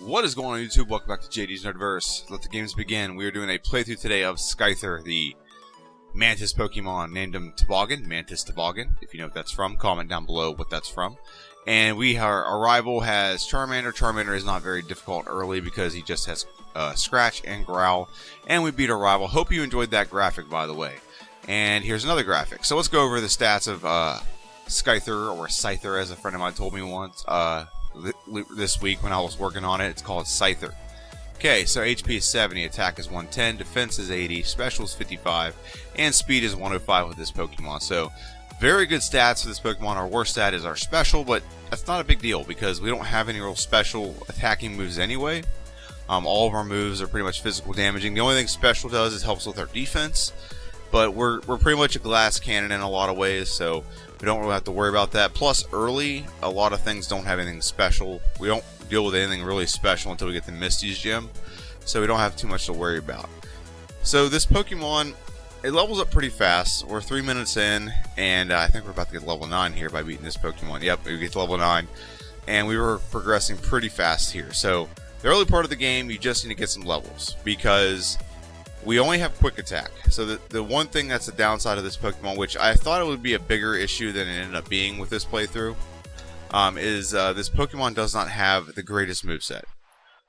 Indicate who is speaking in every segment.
Speaker 1: What is going on YouTube? Welcome back to JD's Nerdverse. Let the games begin. We are doing a playthrough today of Scyther, the Mantis Pokemon. Named him Toboggan, Mantis Toboggan. If you know what that's from, comment down below what that's from. And our rival has Charmander. Charmander is not very difficult early because he just has Scratch and Growl. And we beat our rival. Hope you enjoyed that graphic, by the way. And here's another graphic. So let's go over the stats of Scyther, or Scyther as a friend of mine told me once. This week when I was working on it. It's called Scyther. Okay, so HP is 70, attack is 110, defense is 80, special is 55, and speed is 105 with this Pokemon. So very good stats for this Pokemon. Our worst stat is our special, but that's not a big deal because we don't have any real special attacking moves anyway. All of our moves are pretty much physical damaging. The only thing special does is helps with our defense, but we're pretty much a glass cannon in a lot of ways, so we don't really have to worry about that. Plus, early, a lot of things don't have anything special. We don't deal with anything really special until we get the Misty's Gym, so we don't have too much to worry about. So this Pokemon, it levels up pretty fast. We're 3 minutes in, and I think we're about to get level 9 here by beating this Pokemon. Yep, we get to level 9, and we were progressing pretty fast here. So the early part of the game, you just need to get some levels, because we only have quick attack. So the one thing that's the downside of this Pokemon, which I thought it would be a bigger issue than it ended up being with this playthrough, is this Pokemon does not have the greatest moveset.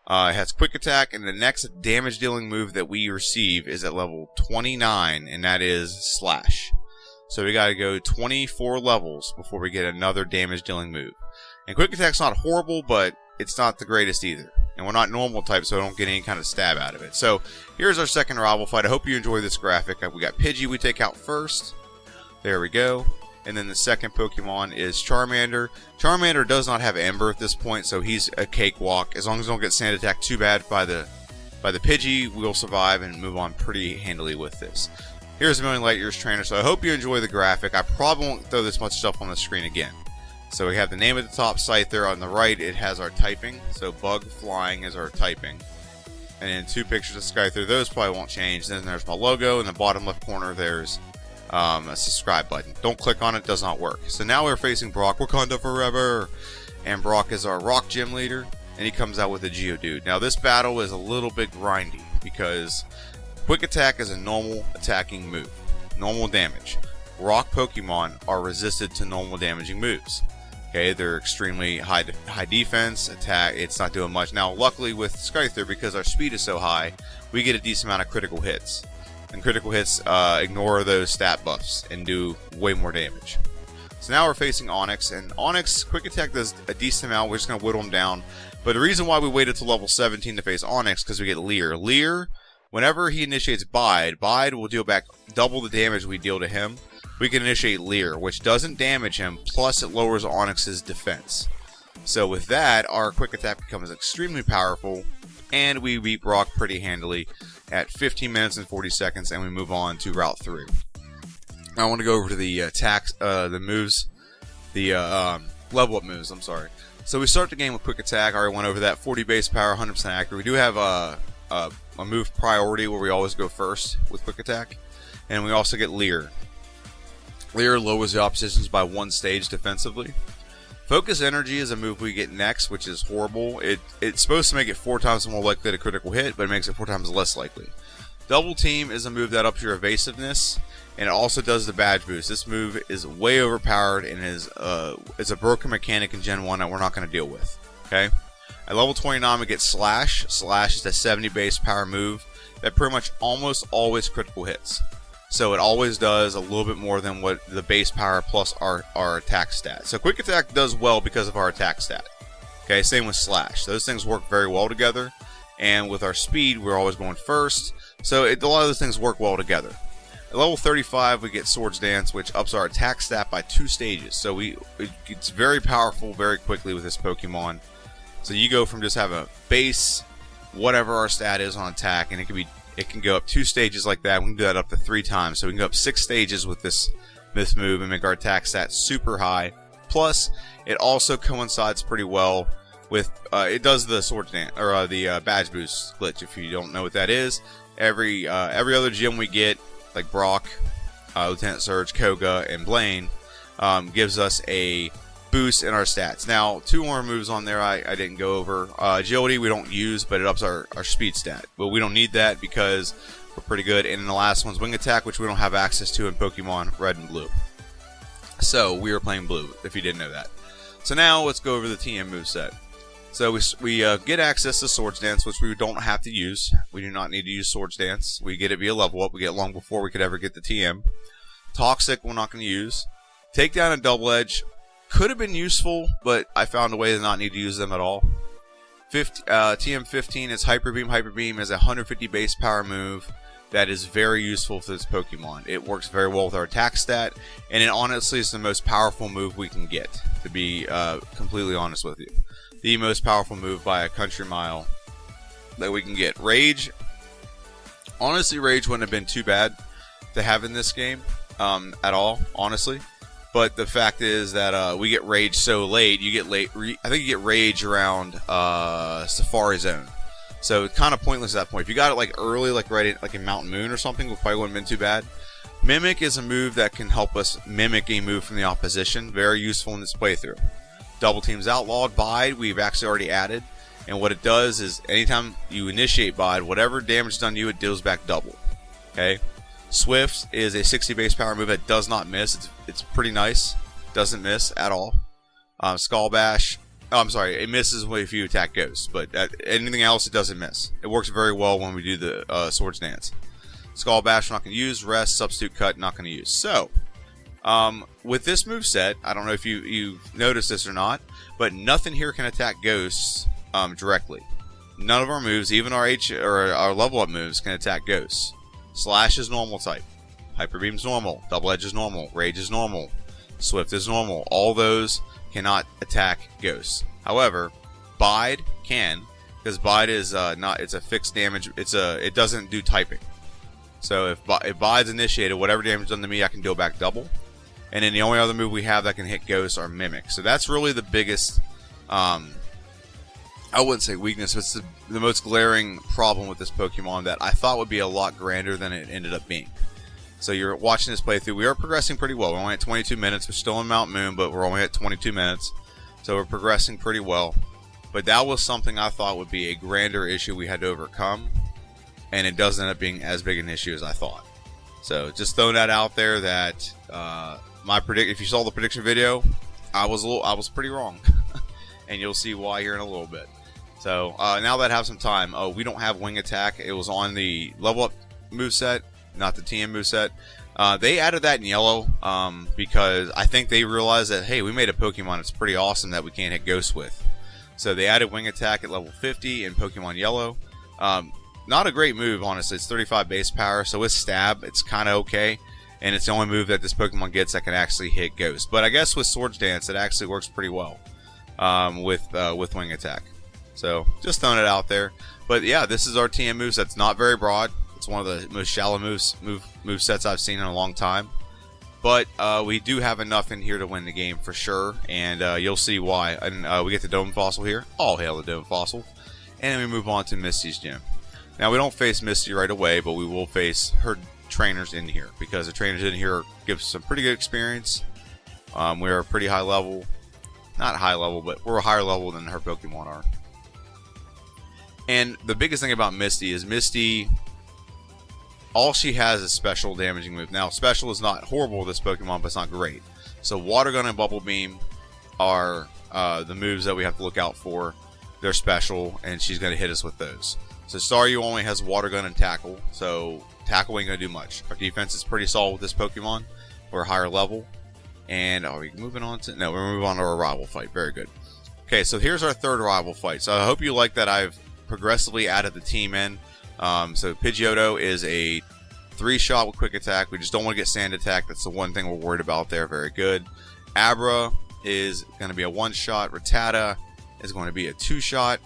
Speaker 1: It has quick attack, and the next damage dealing move that we receive is at level 29, and that is Slash. So we gotta go 24 levels before we get another damage dealing move. And quick attack's not horrible, but it's not the greatest either. And we're not normal type, so I don't get any kind of stab out of it. So here's our second rival fight. I hope you enjoy this graphic. We got Pidgey we take out first. There we go. And then the second Pokemon is Charmander. Charmander does not have Ember at this point, so he's a cakewalk. As long as we don't get sand attacked too bad by the Pidgey, we'll survive and move on pretty handily with this. Here's a Million Light Years Trainer, so I hope you enjoy the graphic. I probably won't throw this much stuff on the screen again. So we have the name at the top, Scyther. On the right, it has our typing. So Bug, Flying is our typing. And then 2 pictures of Scyther. Those probably won't change. Then there's my logo. In the bottom left corner, there's a subscribe button. Don't click on it. Does not work. So now we're facing Brock. Wakanda forever. And Brock is our rock gym leader. And he comes out with a Geodude. Now this battle is a little bit grindy because quick attack is a normal attacking move. Normal damage. Rock Pokemon are resisted to normal damaging moves. Okay, they're extremely high defense, attack, it's not doing much. Now, luckily with Scyther, because our speed is so high, we get a decent amount of critical hits. And critical hits ignore those stat buffs and do way more damage. So now we're facing Onix, and Onix, quick attack does a decent amount. We're just going to whittle him down. But the reason why we waited till level 17 to face Onix, because we get Leer. Leer, whenever he initiates Bide will deal back double the damage we deal to him. We can initiate Leer, which doesn't damage him, plus it lowers Onix's defense. So with that, our quick attack becomes extremely powerful, and we beat Brock pretty handily at 15 minutes and 40 seconds, and we move on to Route 3. Now I want to go over to the the moves, the level up moves, I'm sorry. So we start the game with quick attack. I already went over that. 40 base power, 100% accurate. We do have a move priority where we always go first with quick attack, and we also get Leer. Leer lowers the oppositions by 1 stage defensively. Focus Energy is a move we get next, which is horrible. It's supposed to make it 4 times more likely to critical hit, but it makes it 4 times less likely. Double Team is a move that ups your evasiveness, and it also does the badge boost. This move is way overpowered and is a broken mechanic in Gen 1 that we're not going to deal with. Okay. At level 29, we get Slash. Slash is a 70 base power move that pretty much almost always critical hits. So it always does a little bit more than what the base power plus our attack stat. So quick attack does well because of our attack stat. Okay, same with Slash. Those things work very well together. And with our speed, we're always going first. So a lot of those things work well together. At level 35, we get Swords Dance, which ups our attack stat by 2 stages. So it's very powerful very quickly with this Pokemon. So you go from just having a base, whatever our stat is on attack, and it can go up 2 stages like that. We can do that up to 3 times. So we can go up 6 stages with this move and make our attack stat super high. Plus, it also coincides pretty well with it does the Swords Dance or the badge boost glitch. If you don't know what that is, every other gym we get, like Brock, Lieutenant Surge, Koga, and Blaine, gives us a boost in our stats. Now, 2 more moves on there I didn't go over. Agility we don't use, but it ups our speed stat. But we don't need that because we're pretty good. And then the last one's Wing Attack, which we don't have access to in Pokemon Red and Blue. So we are playing Blue, if you didn't know that. So now let's go over the TM moveset. So we get access to Swords Dance, which we don't have to use. We do not need to use Swords Dance. We get it via level up. We get it long before we could ever get the TM. Toxic we're not going to use. Takedown and Double Edge could have been useful, but I found a way to not need to use them at all. TM 15 is Hyper Beam. Hyper Beam is a 150 base power move that is very useful for this Pokemon. It works very well with our attack stat, and it honestly is the most powerful move we can get, to be completely honest with you. The most powerful move by a country mile that we can get. Rage. Honestly, Rage wouldn't have been too bad to have in this game at all, honestly. But the fact is that we get Rage so late. You get late. I think you get Rage around Safari Zone. So it's kind of pointless at that point. If you got it like early, like right in Mountain Moon or something, it probably wouldn't have been too bad. Mimic is a move that can help us mimic a move from the opposition. Very useful in this playthrough. Double Team's outlawed. Bide, we've actually already added. And what it does is anytime you initiate Bide, whatever damage done to you, it deals back double. Okay? Swift is a 60 base power move that does not miss. It's pretty nice. Doesn't miss at all. Skull Bash. Oh, I'm sorry. It misses if you attack Ghosts, but anything else it doesn't miss. It works very well when we do the Swords Dance. Skull Bash we're not going to use. Rest, Substitute Cut not going to use. So, with this moveset, I don't know if you've noticed this or not, but nothing here can attack Ghosts directly. None of our moves, even our our level up moves, can attack Ghosts. Slash is normal type. Hyper Beam's normal. Double Edge is normal. Rage is normal. Swift is normal. All those cannot attack Ghosts. However, Bide can, because Bide is it's a fixed damage. It doesn't do typing. So if Bide's initiated, whatever damage done to me, I can deal back double. And then the only other move we have that can hit Ghosts are Mimic. So that's really the biggest, I wouldn't say weakness, but it's the most glaring problem with this Pokemon that I thought would be a lot grander than it ended up being. So you're watching this playthrough. We are progressing pretty well. We're only at 22 minutes. We're still in Mount Moon, but we're only at 22 minutes. So we're progressing pretty well. But that was something I thought would be a grander issue we had to overcome. And it doesn't end up being as big an issue as I thought. So just throwing that out there that if you saw the prediction video, I was pretty wrong. And you'll see why here in a little bit. So now that I have some time, we don't have Wing Attack. It was on the level up moveset, not the TM moveset. They added that in yellow because I think they realized that, hey, we made a Pokemon that's pretty awesome that we can't hit Ghosts with. So they added Wing Attack at level 50 in Pokemon Yellow. Not a great move, honestly. It's 35 base power, so with Stab, it's kind of okay. And it's the only move that this Pokemon gets that can actually hit Ghosts. But I guess with Swords Dance, it actually works pretty well with Wing Attack. So just throwing it out there. But yeah, this is our TM moves. That's not very broad. It's one of the most shallow move sets I've seen in a long time. But we do have enough in here to win the game for sure, and you'll see why. And we get the Dome Fossil here. All hail the Dome Fossil. And then we move on to Misty's gym. Now we don't face Misty right away, but we will face her trainers in here, because the trainers in here give us some pretty good experience. We're a pretty high level. Not high level, but we're a higher level than her Pokemon are. And the biggest thing about Misty is Misty, all she has is special damaging move. Now, special is not horrible with this Pokemon, but it's not great. So Water Gun and Bubble Beam are the moves that we have to look out for. They're special, and she's going to hit us with those. So Staryu only has Water Gun and Tackle, so Tackle ain't going to do much. Our defense is pretty solid with this Pokemon. We're a higher level. And are we moving on to... No, we're moving on to our rival fight. Very good. Okay, so here's our third rival fight. So I hope you like that I've progressively added the team in. So Pidgeotto is a 3-shot with Quick Attack. We just don't want to get Sand Attack. That's the one thing we're worried about there. Very good. Abra is going to be a 1-shot. Rattata is going to be a 2-shot.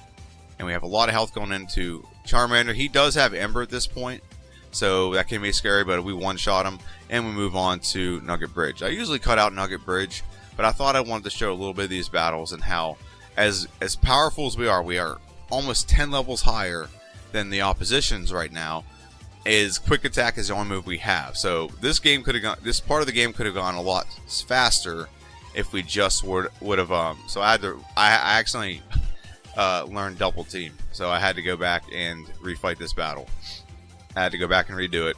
Speaker 1: And we have a lot of health going into Charmander. He does have Ember at this point, so that can be scary, but we 1-shot him. And we move on to Nugget Bridge. I usually cut out Nugget Bridge, but I thought I wanted to show a little bit of these battles and how, as powerful as we are almost 10 levels higher than the oppositions right now. Is Quick Attack is the only move we have. So this game could have gone. This part of the game could have gone a lot faster if we just would have. So I accidentally learned double team, so I had to go back and refight this battle. I had to go back and redo it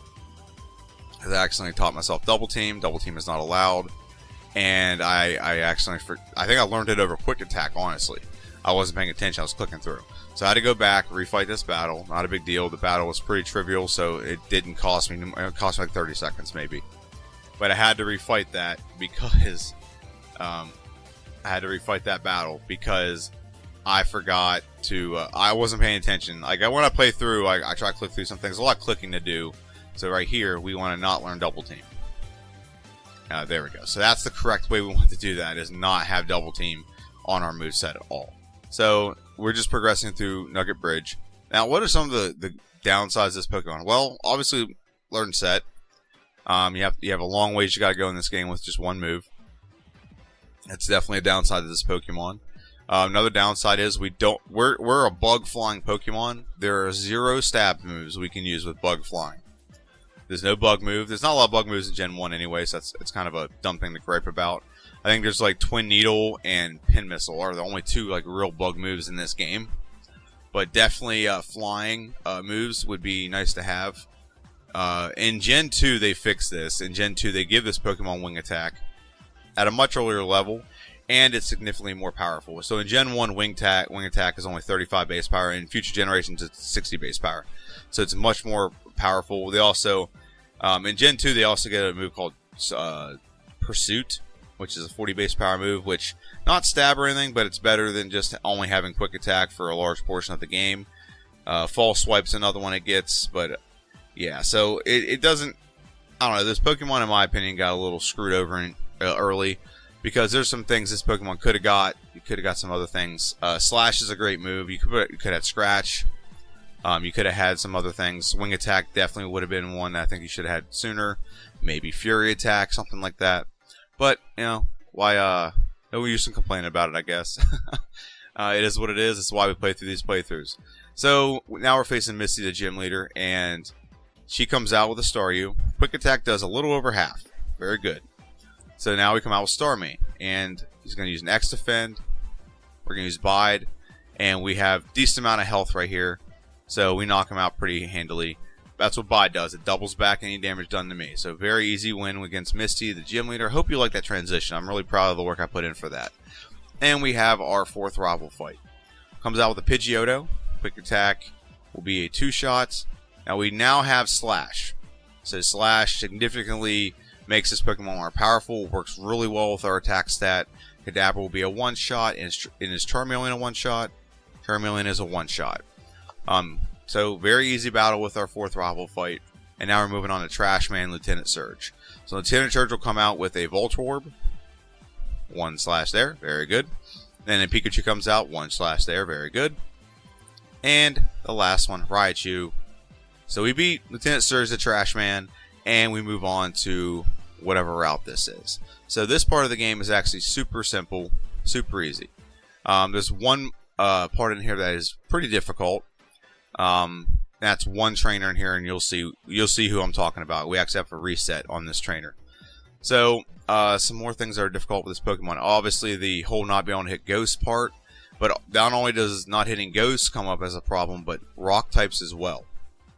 Speaker 1: because I accidentally taught myself double team. Double team is not allowed, and I accidentally I think I learned it over quick attack. Honestly, I wasn't paying attention. I was clicking through. So I had to go back, refight this battle. Not a big deal. The battle was pretty trivial, so it didn't cost me. It cost me like 30 seconds maybe. But I had to refight that because I had to refight that battle because I forgot to. I wasn't paying attention. Like when I play through, I try to click through some things. There's a lot of clicking to do. So right here, we want to not learn double team. There we go. So that's the correct way we want to do that. Is not have double team on our moveset at all. So we're just progressing through Nugget Bridge. Now, what are some of the downsides of this Pokemon? Well, obviously, learn set. You have a long ways you got to go in this game with just one move. That's definitely a downside of this Pokemon. Another downside is we're a bug flying Pokemon. There are 0 stab moves we can use with bug flying. There's no bug move. There's not a lot of bug moves in Gen 1 anyway, so it's kind of a dumb thing to gripe about. I think there's like Twin Needle and Pin Missile are the only 2 like real bug moves in this game. But definitely flying moves would be nice to have. In Gen 2 they fixed this. In Gen 2 they give this Pokemon Wing Attack at a much earlier level, and it's significantly more powerful. So in Gen 1 Wing Attack is only 35 base power. In future generations it's 60 base power. So it's much more powerful. They also in Gen 2 they also get a move called Pursuit, which is a 40 base power move, which not stab or anything, but it's better than just only having quick attack for a large portion of the game. False Swipe's another one it gets, but yeah, so it doesn't. I don't know. This Pokemon, in my opinion, got a little screwed over early because there's some things this Pokemon could have got. You could have got some other things. Slash is a great move. You could have Scratch. You could have had some other things. Wing Attack definitely would have been one that I think you should have had sooner. Maybe Fury Attack, something like that. But, you know, why, no use in complaining about it, I guess. It is what it is. It's why we play through these playthroughs. So, now we're facing Misty, the gym leader, and she comes out with a Staryu. Quick Attack does a little over half. Very good. So now we come out with Starmie, and he's going to use an X Defend. We're going to use Bide, and we have decent amount of health right here. So we knock him out pretty handily. That's what Bide does. It doubles back any damage done to me. So very easy win against Misty, the gym leader. Hope you like that transition. I'm really proud of the work I put in for that. And we have our 4th rival fight. Comes out with a Pidgeotto. Quick Attack will be a 2-shot. Now we now have Slash. So Slash significantly makes this Pokemon more powerful. Works really well with our attack stat. Kadabra will be a 1-shot. And is Charmeleon a 1-shot? Charmeleon is a 1-shot. So very easy battle with our 4th rival fight. And now we're moving on to Trash Man, Lieutenant Surge. So Lieutenant Surge will come out with a Voltorb. 1/ there. Very good. Then a Pikachu comes out. 1/ there. Very good. And the last one, Raichu. So we beat Lieutenant Surge, the Trash Man. And we move on to whatever route this is. So this part of the game is actually super simple. Super easy. There's one part in here that is pretty difficult. That's one trainer in here, and you'll see who I'm talking about. We actually have a reset on this trainer. So some more things that are difficult with this Pokemon. Obviously, the whole not being able to hit Ghost part, but not only does not hitting Ghosts come up as a problem, but Rock types as well.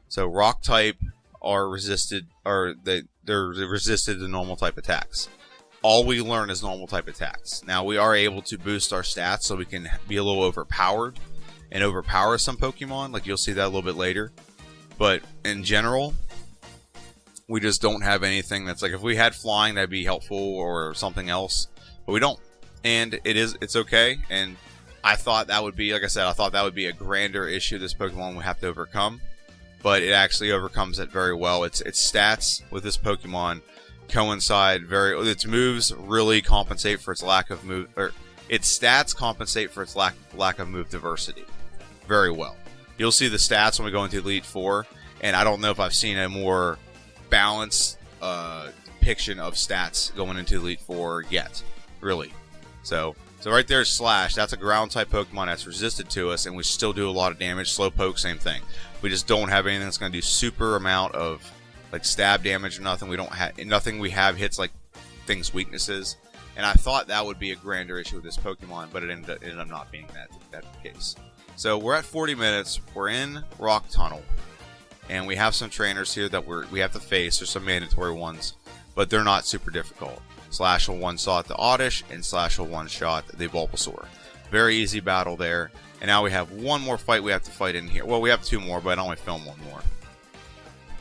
Speaker 1: So Rock type are resisted, or they're resisted to normal type attacks. All we learn is normal type attacks. Now we are able to boost our stats so we can be a little overpowered. And overpower some Pokemon, like you'll see that a little bit later. But in general, we just don't have anything that's like, if we had flying, that'd be helpful or something else, but we don't. And it's okay. And I thought that would be, like I said, I thought that would be a grander issue this Pokemon would have to overcome, but it actually overcomes it very well. Its stats with this Pokemon coincide its moves really compensate for its lack of move, or its stats compensate for its lack of move diversity very well. You'll see the stats when we go into Elite Four, and I don't know if I've seen a more balanced depiction of stats going into Elite Four yet, really. So right there is Slash. That's a ground type Pokemon that's resisted to us, and we still do a lot of damage. Slowpoke, same thing. We just don't have anything that's going to do super amount of like stab damage or nothing. We don't have nothing. We have hits like things weaknesses, And I thought that would be a grander issue with this Pokemon, but it ended up not being that case. So we're at 40 minutes. We're in Rock Tunnel, and we have some trainers here that we have to face. There's some mandatory ones, but they're not super difficult. Slash will one-shot the Oddish, and Slash will one-shot the Bulbasaur. Very easy battle there. And now we have one more fight we have to fight in here. Well, we have two more, but I only filmed one more.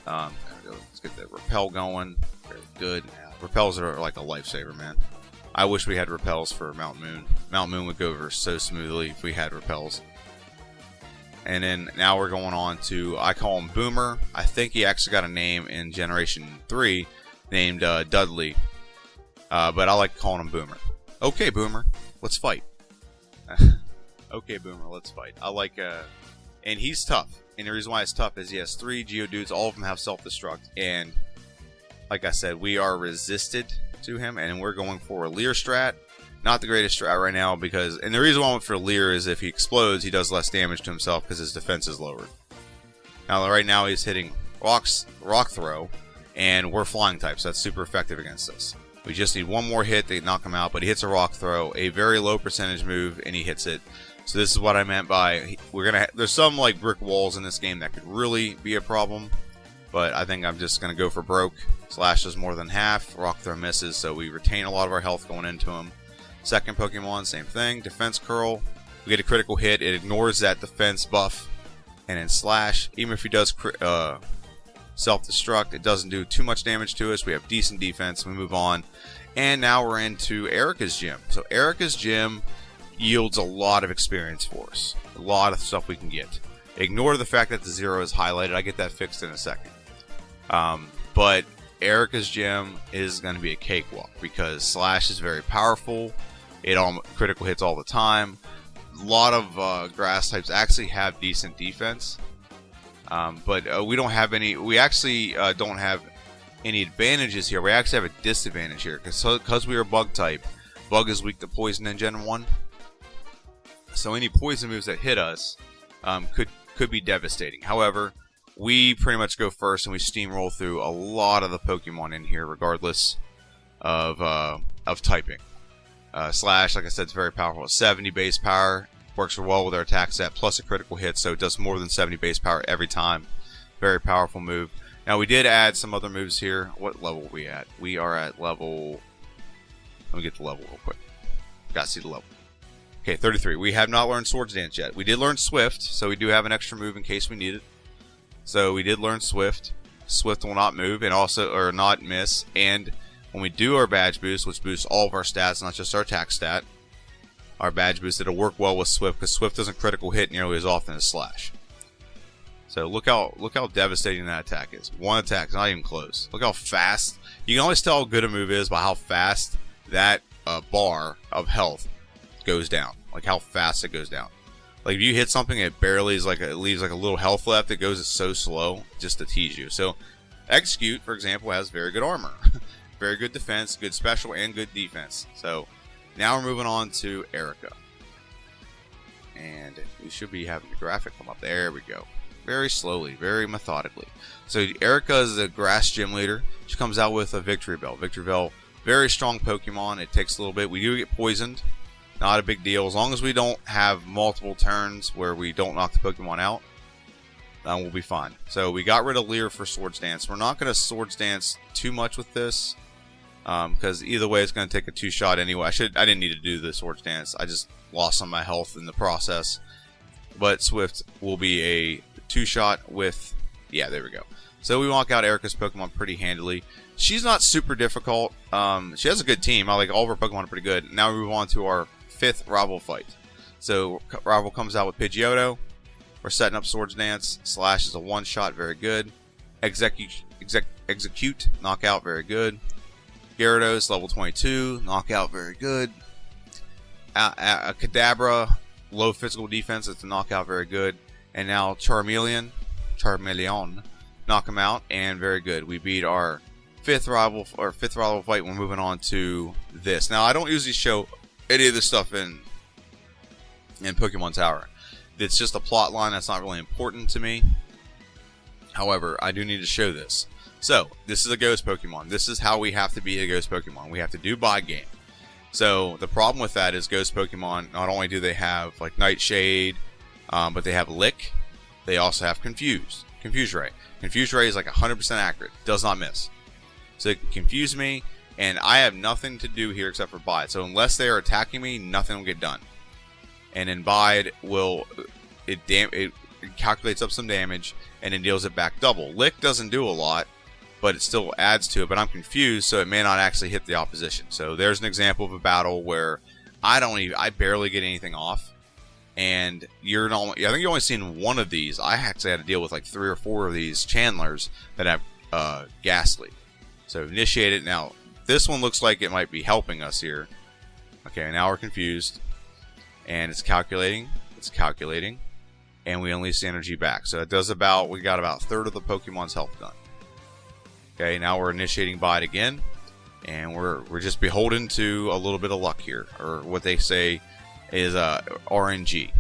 Speaker 1: Let's get the Repel going. Very good. Repels are like a lifesaver, man. I wish we had Repels for Mount Moon. Mount Moon would go over so smoothly if we had Repels. And then now we're going on to, I call him Boomer. I think he actually got a name in Generation 3 named Dudley. But I like calling him Boomer. Okay, Boomer, let's fight. Okay, Boomer, let's fight. I like, and he's tough. And the reason why it's tough is he has 3 Geodudes. All of them have self-destruct. And like I said, we are resisted to him. And we're going for a Leer strat. Not the greatest strat right now because, and the reason why I went for Leer is if he explodes, he does less damage to himself because his defense is lowered. Now, right now he's hitting Rock Throw, and we're flying types. So that's super effective against us. We just need one more hit to knock him out, but he hits a Rock Throw, a very low percentage move, and he hits it. So this is what I meant by there's some like brick walls in this game that could really be a problem, but I think I'm just gonna go for broke. Slash does more than half. Rock Throw misses, so we retain a lot of our health going into him. Second Pokemon, same thing. Defense Curl. We get a critical hit. It ignores that defense buff, and then Slash. Even if he does self-destruct, it doesn't do too much damage to us. We have decent defense. We move on, and now we're into Erica's Gym. So Erica's Gym yields a lot of experience for us. A lot of stuff we can get. Ignore the fact that the 0 is highlighted. I get that fixed in a second. But Erica's Gym is going to be a cakewalk because Slash is very powerful. It critical hits all the time. A lot of grass types actually have decent defense. But we don't have any. We actually don't have any advantages here. We actually have a disadvantage here because we are Bug type. Bug is weak to poison in Gen 1. So any poison moves that hit us could be devastating. However, we pretty much go first and we steamroll through a lot of the Pokemon in here, regardless of typing. Slash, like I said, is very powerful. 70 base power, works well with our attack set, plus a critical hit, so it does more than 70 base power every time. Very powerful move. Now we did add some other moves here. What level are we at? We are at level. Let me get the level real quick. Gotta see the level. Okay, 33. We have not learned Swords Dance yet. We did learn Swift, so we do have an extra move in case we need it. So we did learn Swift. Swift will not move and or not miss. And when we do our badge boost, which boosts all of our stats, not just our attack stat, our badge boost, it'll work well with Swift because Swift doesn't critical hit nearly as often as Slash. So look how devastating that attack is. One attack, it's not even close. Look how fast. You can always tell how good a move is by how fast that bar of health goes down. Like how fast it goes down. Like if you hit something, it barely is like it leaves like a little health left. It goes so slow just to tease you. So Execute, for example, has very good armor, very good defense, good special, and good defense. So now we're moving on to Erica, and we should be having the graphic come up. There we go. Very slowly, very methodically. So Erica is a grass gym leader. She comes out with a Victory Bell. Victory Bell, very strong Pokemon. It takes a little bit. We do get poisoned. Not a big deal. As long as we don't have multiple turns where we don't knock the Pokemon out, we'll be fine. So we got rid of Leer for Swords Dance. We're not going to Swords Dance too much with this because either way it's going to take a 2-shot anyway. I didn't need to do the Swords Dance. I just lost some of my health in the process. But Swift will be a 2-shot with... Yeah, there we go. So we walk out Erica's Pokemon pretty handily. She's not super difficult. She has a good team. I like all of her Pokemon are pretty good. Now we move on to our 5th rival fight. So rival comes out with Pidgeotto. We're setting up Swords Dance. Slash is a 1-shot, very good. Execute, knockout, very good. Gyarados, level 22, knockout, very good. Kadabra, low physical defense, it's a knockout, very good. And now Charmeleon, knock him out, and very good. We beat our 5th rival fight. We're moving on to this. Now I don't usually show any of this stuff in Pokemon Tower. It's just a plot line that's not really important to me. However, I do need to show this. So, this is a ghost Pokemon. This is how we have to beat a ghost Pokemon. We have to do bye game. So the problem with that is Ghost Pokemon, not only do they have like Nightshade, but they have Lick. They also have Confuse Ray. Confuse Ray is like 100% accurate, does not miss. So it can confuse me, and I have nothing to do here except for Bide. So unless they are attacking me, nothing will get done. And then Bide will it calculates up some damage and then deals it back double. Lick doesn't do a lot, but it still adds to it. But I'm confused, so it may not actually hit the opposition. So there's an example of a battle where I barely get anything off. And I think you're only seeing one of these. I actually had to deal with like 3 or 4 of these Chandlers that have Ghastly. So initiate it. Now, this one looks like it might be helping us here. Okay, now we're confused. And it's calculating. It's calculating. And we unleash the energy back. So it does we got about a third of the Pokemon's health done. Okay, now we're initiating Bide again. And we're just beholden to a little bit of luck here. Or what they say is RNG.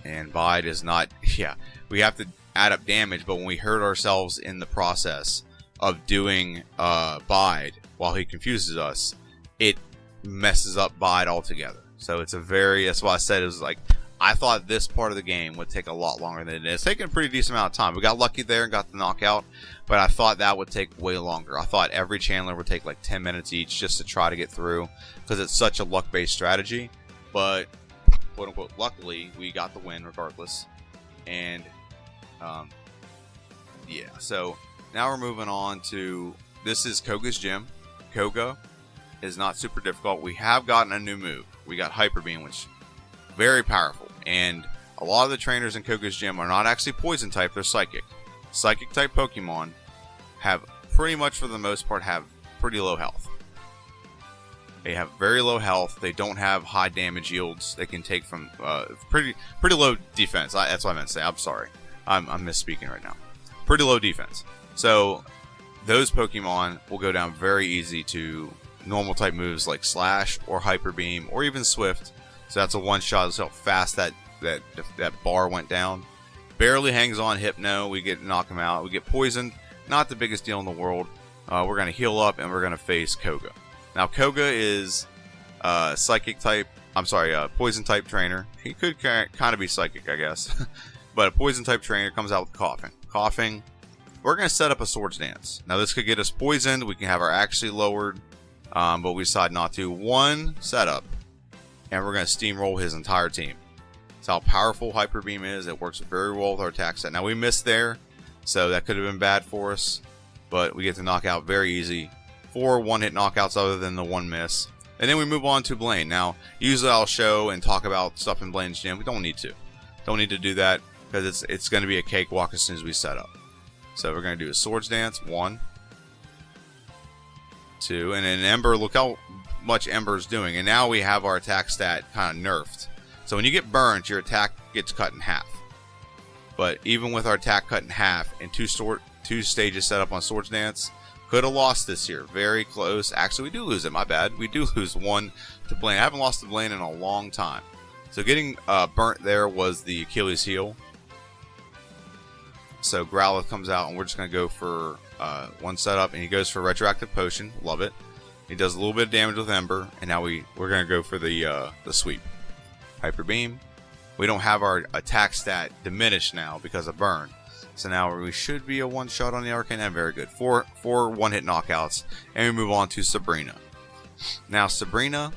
Speaker 1: And Bide is not, yeah, we have to add up damage, but when we hurt ourselves in the process of doing Bide while he confuses us, it messes up Bide altogether. So it's that's why I said it was like, I thought this part of the game would take a lot longer than it is. It's taken a pretty decent amount of time. We got lucky there and got the knockout, but I thought that would take way longer. I thought every Chandler would take like 10 minutes each just to try to get through, because it's such a luck-based strategy. But, quote unquote, luckily, we got the win regardless. And, yeah. So, now we're moving on to, this is Koga's gym. Koga is not super difficult. We have gotten a new move. We got Hyper Beam, which is very powerful. And a lot of the trainers in Koga's gym are not actually Poison type, they're Psychic. Psychic type Pokemon have, pretty much for the most part, have pretty low health. They have very low health. They don't have high damage yields. They can take from pretty low defense. That's what I meant to say. I'm sorry. I'm misspeaking right now. Pretty low defense. So those Pokemon will go down very easy to normal type moves like Slash or Hyper Beam or even Swift. So that's a one shot. That's how fast that bar went down. Barely hangs on Hypno. We knock him out. We get poisoned. Not the biggest deal in the world. We're going to heal up and we're going to face Koga. Now, Koga is Psychic type, Poison type trainer. He could kind of be Psychic, I guess. But a Poison type trainer comes out with Coughing. Coughing, we're going to set up a Swords Dance. Now, this could get us poisoned. We can have our actually lowered, but we decide not to. One setup, and we're going to steamroll his entire team. That's how powerful Hyper Beam is. It works very well with our attack set. Now, we missed there, so that could have been bad for us, but we get to knock out very easy. 4 one-hit knockouts other than the 1 miss. And then we move on to Blaine. Now, usually I'll show and talk about stuff in Blaine's gym. We don't need to. Don't need to do that because it's going to be a cakewalk as soon as we set up. So we're going to do a Swords Dance. 1, 2, and then Ember. Look how much Ember's doing. And now we have our attack stat kind of nerfed. So when you get burnt, your attack gets cut in half. But even with our attack cut in half and 2 stages set up on Swords Dance, could have lost this here. Very close. Actually, we do lose it. My bad. We do lose 1 to Blaine. I haven't lost to Blaine in a long time. So getting burnt there was the Achilles heel. So Growlithe comes out, and we're just going to go for 1 setup. And he goes for Retroactive Potion. Love it. He does a little bit of damage with Ember. And now we're going to go for the sweep. Hyper Beam. We don't have our attack stat diminished now because of burn. So now we should be a one-shot on the Arcane. And very good. 4 one-hit knockouts. And we move on to Sabrina. Now, Sabrina,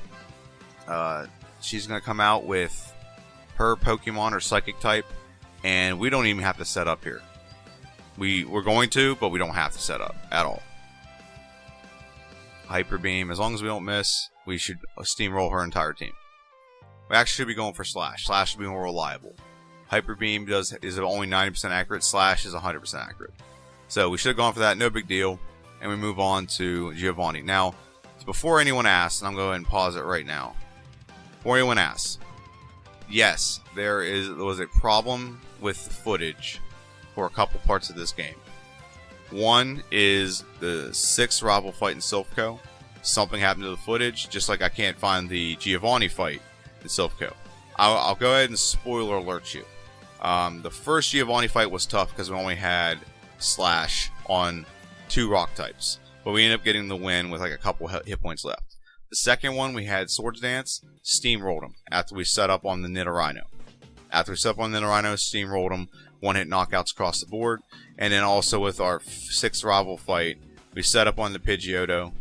Speaker 1: she's going to come out with her Pokemon or Psychic type. And we don't even have to set up here. We're going to, but we don't have to set up at all. Hyper Beam. As long as we don't miss, we should steamroll her entire team. We actually should be going for Slash. Slash should be more reliable. Hyper Beam is only 90% accurate. Slash is 100% accurate. So we should have gone for that. No big deal. And we move on to Giovanni. Now, before anyone asks, and I'm going to pause it right now. Before anyone asks, yes, there was a problem with the footage for a couple parts of this game. One is the 6th rival fight in Silphco. Something happened to the footage, just like I can't find the Giovanni fight in Silphco. I'll go ahead and spoiler alert you. The first Giovanni fight was tough because we only had Slash on 2 rock types. But we ended up getting the win with like a couple hit points left. The second one, we had Swords Dance, steamrolled him after we set up on the Nidorino. After we set up on the Nidorino, steamrolled him, one-hit knockouts across the board. And then also with our 6th rival fight, we set up on the Pidgeotto,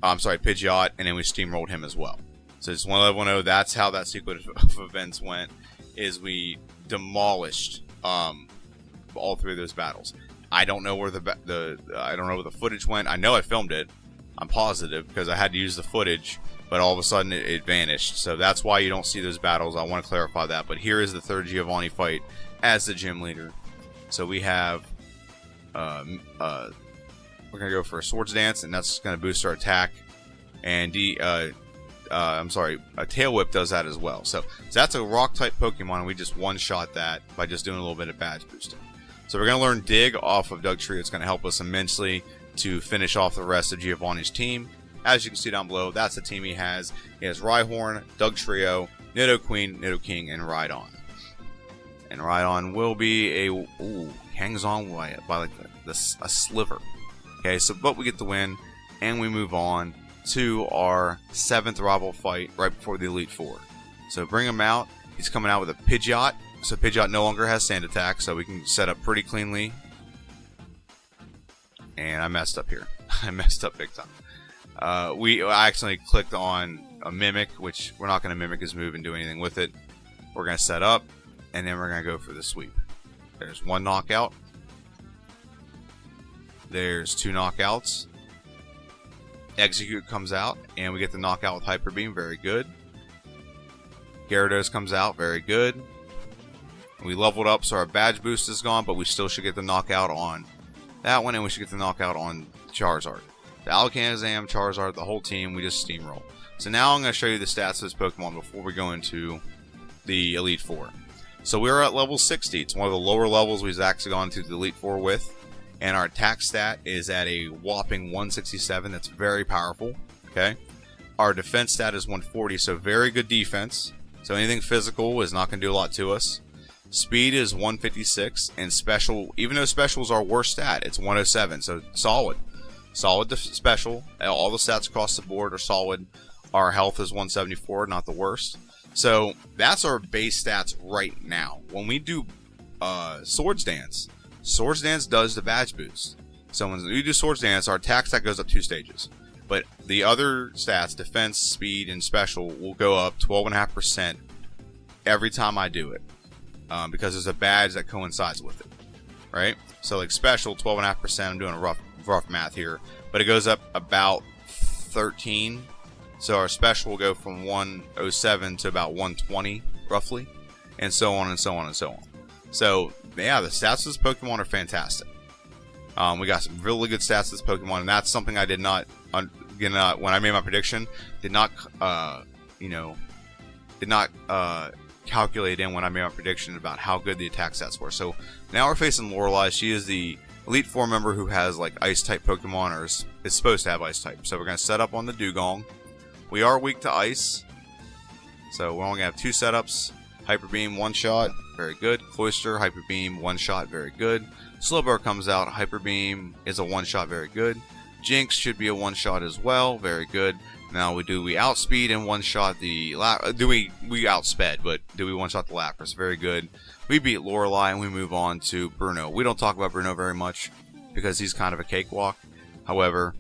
Speaker 1: Pidgeot, and then we steamrolled him as well. So just want to let everyone know that's how that sequence of events went, is we demolished all 3 of those battles. I don't know where the footage went. I know I filmed it. I'm positive because I had to use the footage, but all of a sudden it vanished. So that's why you don't see those battles. I want to clarify that. But here is the 3rd Giovanni fight as the gym leader. So we have we're gonna go for a Swords Dance, and that's gonna boost our attack. And a Tail Whip does that as well. So that's a rock type Pokemon, and we just one-shot that by just doing a little bit of badge boosting. So we're gonna learn Dig off of Dugtrio. It's gonna help us immensely to finish off the rest of Giovanni's team. As you can see down below, that's the team he has. He has Rhyhorn, Dugtrio, Nidoqueen, Nidoking, and Rhydon. And Rhydon will be hangs on by like a sliver. Okay, so but we get the win, and we move on to our 7th rival fight right before the Elite Four. So bring him out. He's coming out with a Pidgeot. So Pidgeot no longer has Sand Attack, so we can set up pretty cleanly. And I messed up here. I messed up big time. I accidentally clicked on a Mimic, which we're not going to mimic his move and do anything with it. We're going to set up, and then we're going to go for the sweep. There's 1 knockout. There's 2 knockouts. Execute comes out, and we get the knockout with Hyper Beam. Very good. Gyarados comes out. Very good. We leveled up, so our badge boost is gone, but we still should get the knockout on that one, and we should get the knockout on Charizard. The Alakazam, Charizard, the whole team, we just steamroll. So now I'm going to show you the stats of this Pokemon before we go into the Elite Four. So we're at level 60. It's one of the lower levels we've actually gone to the Elite Four with. And our attack stat is at a whopping 167. That's very powerful. Okay. Our defense stat is 140, so very good defense. So anything physical is not going to do a lot to us. Speed is 156, and special, even though special is our worst stat, it's 107, so solid. Solid special. All the stats across the board are solid. Our health is 174, not the worst. So that's our base stats right now. When we do Swords Dance, Swords Dance does the badge boost. So when we do Swords Dance, our attack stat goes up 2 stages. But the other stats, defense, speed, and special, will go up 12.5% every time I do it. Because there's a badge that coincides with it, right? So like special, 12.5%. I'm doing a rough math here, but it goes up about 13. So our special will go from 107 to about 120, roughly, and so on and so on and so on. So yeah, the stats of this Pokemon are fantastic. We got some really good stats of this Pokemon, and that's something I did not, when I made my prediction, did not calculate in when I made my prediction about how good the attack stats were. So now we're facing Lorelei. She is the Elite Four member who has like Ice type Pokemon, or is supposed to have Ice type. So we're going to set up on the Dugong. We are weak to Ice, so we're only going to have 2 setups. Hyper Beam, 1 shot, very good. Cloyster, Hyper Beam, 1 shot, very good. Slowbro comes out, Hyper Beam is a 1 shot, very good. Jinx should be a 1 shot as well, very good. Now we outspeed and 1 shot the we outsped, but do we 1 shot the Lapras? Very good. We beat Lorelei and we move on to Bruno. We don't talk about Bruno very much because he's kind of a cakewalk. However,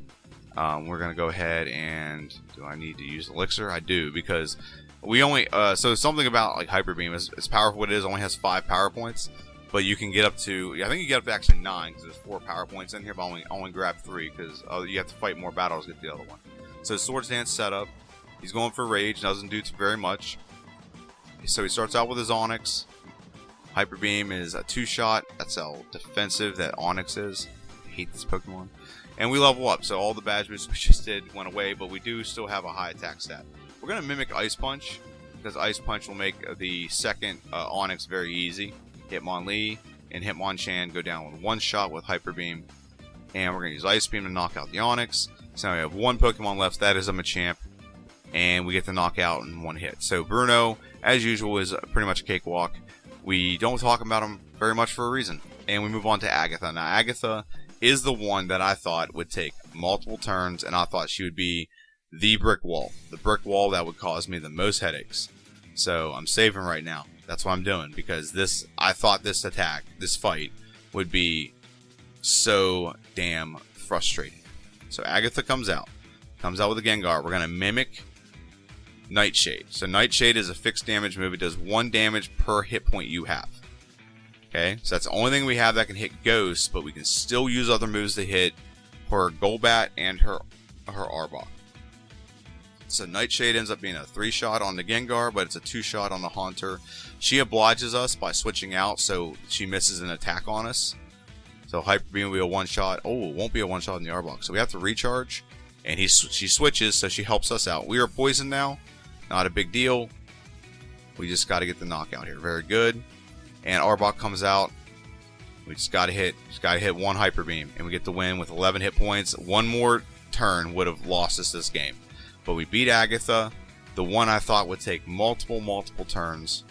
Speaker 1: we're gonna go ahead and do I need to use Elixir? I do, because we only so something about like Hyper Beam is powerful. It only has 5 power points, but you can get up to, I think you get up to actually 9 because there's 4 power points in here, but only grab 3 because you have to fight more battles to get the other one. So Swords Dance setup, he's going for Rage, doesn't do very much. So he starts out with his Onix. Hyper Beam is a 2 shot. That's how defensive that Onix is. I hate this Pokemon. And we level up, so all the badge boosts we just did went away, but we do still have a high attack stat. We're going to mimic Ice Punch, because Ice Punch will make the second Onix very easy. Hitmonlee and Hitmonchan go down with 1 shot with Hyper Beam. And we're going to use Ice Beam to knock out the Onix. So now we have 1 Pokemon left, that is a Machamp. And we get the knockout in 1 hit. So Bruno, as usual, is pretty much a cakewalk. We don't talk about him very much for a reason. And we move on to Agatha. Now Agatha is the one that I thought would take multiple turns, and I thought she would be the brick wall. The brick wall that would cause me the most headaches. So I'm saving right now. That's what I'm doing, because I thought this fight would be so damn frustrating. So Agatha comes out with a Gengar. We're going to mimic Nightshade. So Nightshade is a fixed damage move. It does 1 damage per hit point you have. Okay, so that's the only thing we have that can hit Ghost, but we can still use other moves to hit her Golbat and her Arbok. So Nightshade ends up being a 3-shot on the Gengar, but it's a 2-shot on the Haunter. She obliges us by switching out, so she misses an attack on us. So Hyper Beam will be a 1-shot. Oh, it won't be a 1-shot on the Arbok. So we have to recharge, and she switches, so she helps us out. We are poisoned now. Not a big deal. We just got to get the knockout here. Very good. And Arbok comes out. We just got to hit 1 Hyper Beam, and we get the win with 11 hit points. One more turn would have lost us this game. But we beat Agatha, the one I thought would take multiple turns.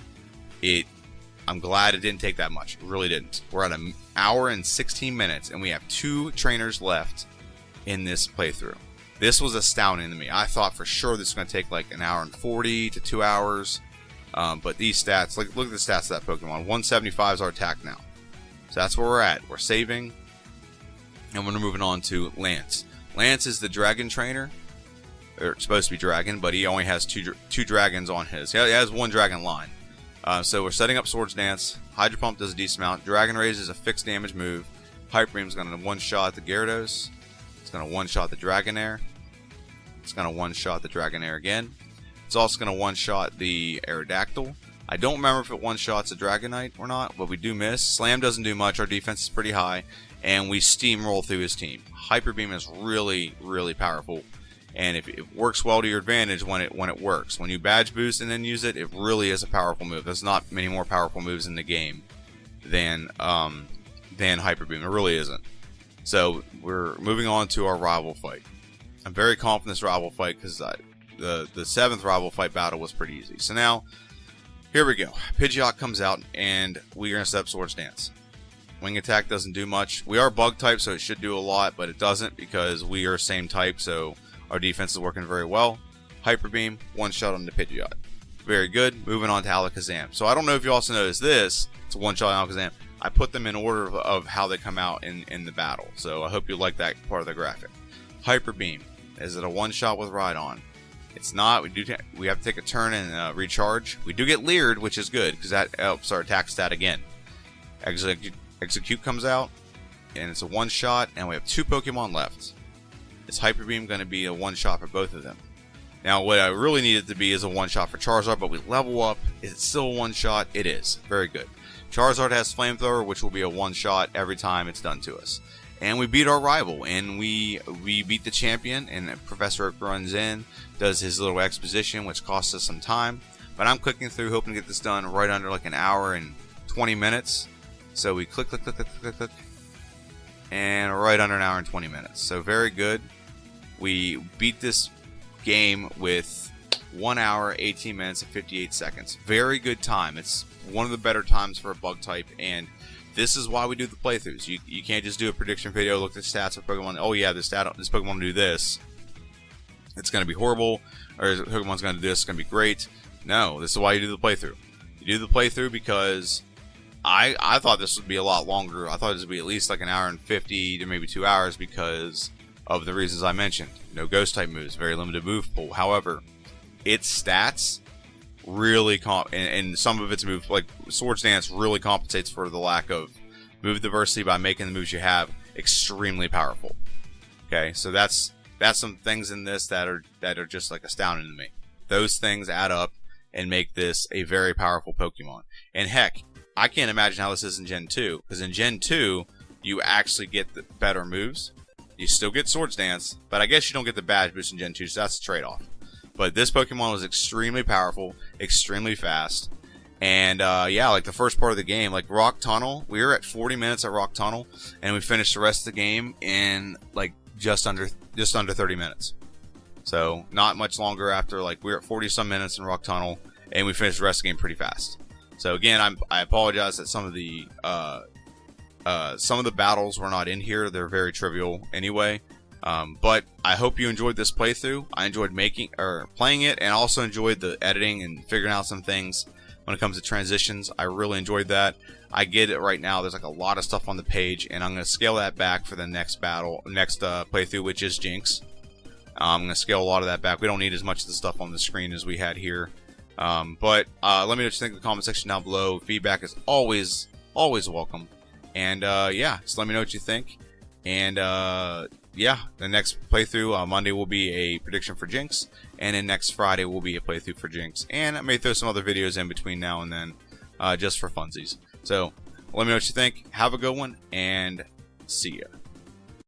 Speaker 1: I'm glad it didn't take that much. It really didn't. We're at an hour and 16 minutes, and we have 2 trainers left in this playthrough. This was astounding to me. I thought for sure this was going to take like an hour and 40 to 2 hours. But these stats, look at the stats of that Pokemon. 175 is our attack now. So that's where we're at. We're saving, and we're moving on to Lance. Lance is the dragon trainer. Or supposed to be dragon, but he only has two dragons on his. He has 1 dragon line. So we're setting up Swords Dance. Hydro Pump does a decent amount. Dragon Raise is a fixed damage move. Hyper Beam is going to 1-shot the Gyarados. It's going to 1-shot the Dragonair. It's going to 1-shot the Dragonair again. It's also going to 1-shot the Aerodactyl. I don't remember if it 1-shots a Dragonite or not, but we do miss. Slam doesn't do much. Our defense is pretty high, and we steamroll through his team. Hyper Beam is really, really powerful. And if it works well to your advantage when it works. When you badge boost and then use it, it really is a powerful move. There's not many more powerful moves in the game than Hyper Beam. It really isn't. So we're moving on to our rival fight. I'm very confident in this rival fight because the 7th rival fight battle was pretty easy. So now, here we go. Pidgeot comes out, and we're going to set up Swords Dance. Wing Attack doesn't do much. We are Bug type, so it should do a lot, but it doesn't because we are same type, so our defense is working very well. Hyper Beam, 1-shot on the Pidgeot. Very good. Moving on to Alakazam. So I don't know if you also noticed this. It's a 1-shot on Alakazam. I put them in order of how they come out in the battle. So I hope you like that part of the graphic. Hyper Beam. Is it a 1-shot with Rhydon? It's not. We have to take a turn and recharge. We do get Leered, which is good because that helps our attack stat again. Execute comes out, and it's a 1-shot, and we have 2 Pokemon left. Is Hyper Beam going to be a 1-shot for both of them? Now, what I really need it to be is a 1-shot for Charizard, but we level up. Is it still a 1-shot? It is. Very good. Charizard has Flamethrower, which will be a 1-shot every time it's done to us. And we beat our rival, and we beat the champion, and Professor Oak runs in, does his little exposition, which costs us some time. But I'm clicking through, hoping to get this done right under like an hour and 20 minutes. So we click, and right under an hour and 20 minutes. So very good. We beat this game with 1 hour, 18 minutes, and 58 seconds. Very good time. It's one of the better times for a Bug type, and this is why we do the playthroughs. You can't just do a prediction video, look at the stats of Pokemon. Oh yeah, this Pokemon will do this. It's going to be horrible, or this Pokemon's going to do this. It's going to be great. No, this is why you do the playthrough. You do the playthrough because I thought this would be a lot longer. I thought this would be at least like an hour and 50 to maybe 2 hours because of the reasons I mentioned. No ghost type moves, very limited move pool. However, its stats really and some of its moves, like Swords Dance, really compensates for the lack of move diversity by making the moves you have extremely powerful. Okay, so that's some things in this that are just like astounding to me. Those things add up and make this a very powerful Pokemon. And heck, I can't imagine how this is in Gen 2, because in Gen 2 you actually get the better moves. You still get Swords Dance, but I guess you don't get the badge boost in Gen 2, so that's a trade-off. But this Pokemon was extremely powerful, extremely fast, and yeah, like the first part of the game, like Rock Tunnel, we were at 40 minutes at Rock Tunnel, and we finished the rest of the game in like just under 30 minutes. So not much longer after, like we were at 40-some minutes in Rock Tunnel, and we finished the rest of the game pretty fast. So again, I apologize that some of the battles were not in here. They're very trivial anyway. But I hope you enjoyed this playthrough. I enjoyed playing it, and also enjoyed the editing and figuring out some things when it comes to transitions. I really enjoyed that. I get it right now. There's like a lot of stuff on the page, and I'm going to scale that back for the next playthrough, which is Jinx. I'm going to scale a lot of that back. We don't need as much of the stuff on the screen as we had here. But let me know what you think in the comment section down below. Feedback is always welcome. And yeah, just let me know what you think. And yeah, the next playthrough Monday will be a prediction for Jinx, and then next Friday will be a playthrough for Jinx. And I may throw some other videos in between now and then, just for funsies. So let me know what you think. Have a good one, and see ya.